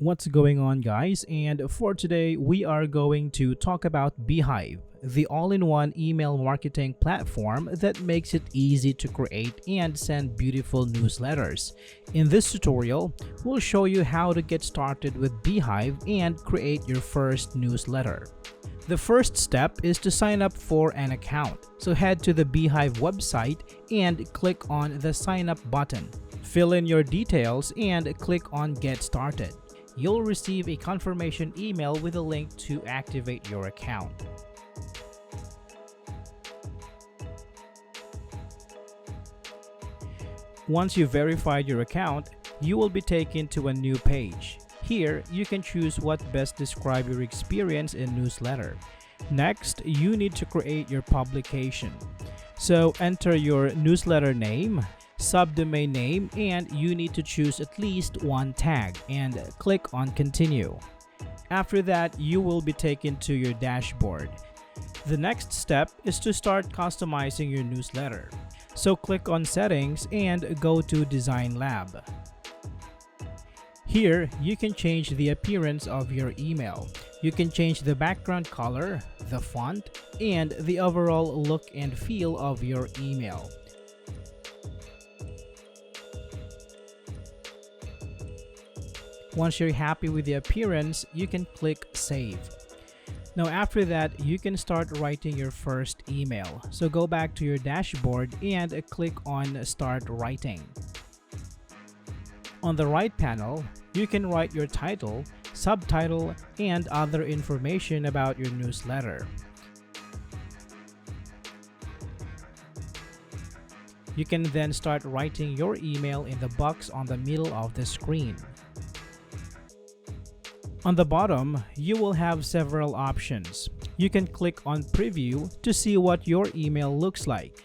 What's going on, guys? And for today, we are going to talk about Beehiiv, the all-in-one email marketing platform that makes it easy to create and send beautiful newsletters. In this tutorial, we'll show you how to get started with Beehiiv and create your first newsletter. The first step is to sign up for an account. So head to the Beehiiv website and click on the sign up button. Fill in your details and click on Get Started. You'll receive a confirmation email with a link to activate your account. Once you've verified your account, you will be taken to a new page. Here, you can choose what best describes your experience in newsletter. Next, you need to create your publication. So enter your newsletter name, subdomain name, and you need to choose at least one tag and click on continue. After that, you will be taken to your dashboard. The next step is to start customizing your newsletter. So click on settings and go to design lab. Here, you can change the appearance of your email. You can change the background color, the font, and the overall look and feel of your email. Once you're happy with the appearance, you can click Save. Now after that, you can start writing your first email. So go back to your dashboard and click on Start Writing. On the right panel, you can write your title, subtitle, and other information about your newsletter. You can then start writing your email in the box on the middle of the screen. On the bottom, you will have several options. You can click on Preview to see what your email looks like.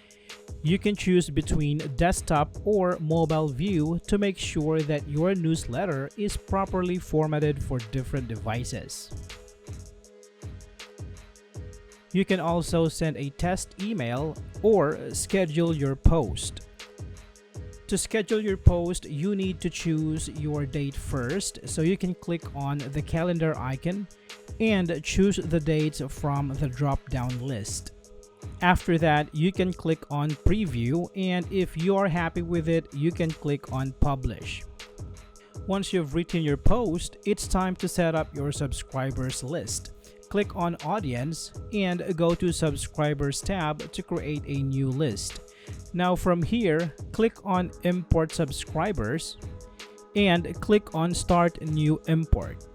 You can choose between desktop or mobile view to make sure that your newsletter is properly formatted for different devices. You can also send a test email or schedule your post. To schedule your post, you need to choose your date first, so you can click on the calendar icon and choose the dates from the drop-down list. After that, you can click on Preview, and if you are happy with it, you can click on Publish. Once you've written your post, it's time to set up your subscribers list. Click on Audience and go to Subscribers tab to create a new list. Now from here, click on Import Subscribers and click on Start New Import.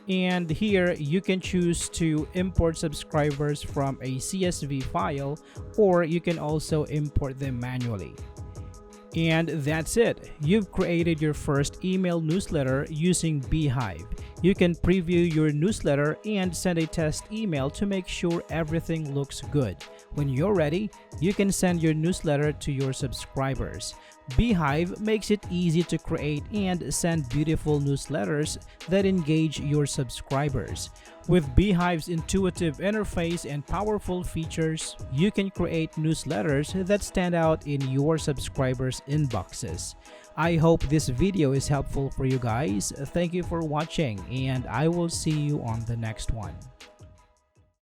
And here you can choose to import subscribers from a CSV file, or you can also import them manually. And that's it. You've created your first email newsletter using Beehiiv. You can preview your newsletter and send a test email to make sure everything looks good. When you're ready, you can send your newsletter to your subscribers. Beehiiv makes it easy to create and send beautiful newsletters that engage your subscribers. With Beehiiv's intuitive interface and powerful features, you can create newsletters that stand out in your subscribers' inboxes. I hope this video is helpful for you guys. Thank you for watching, and I will see you on the next one.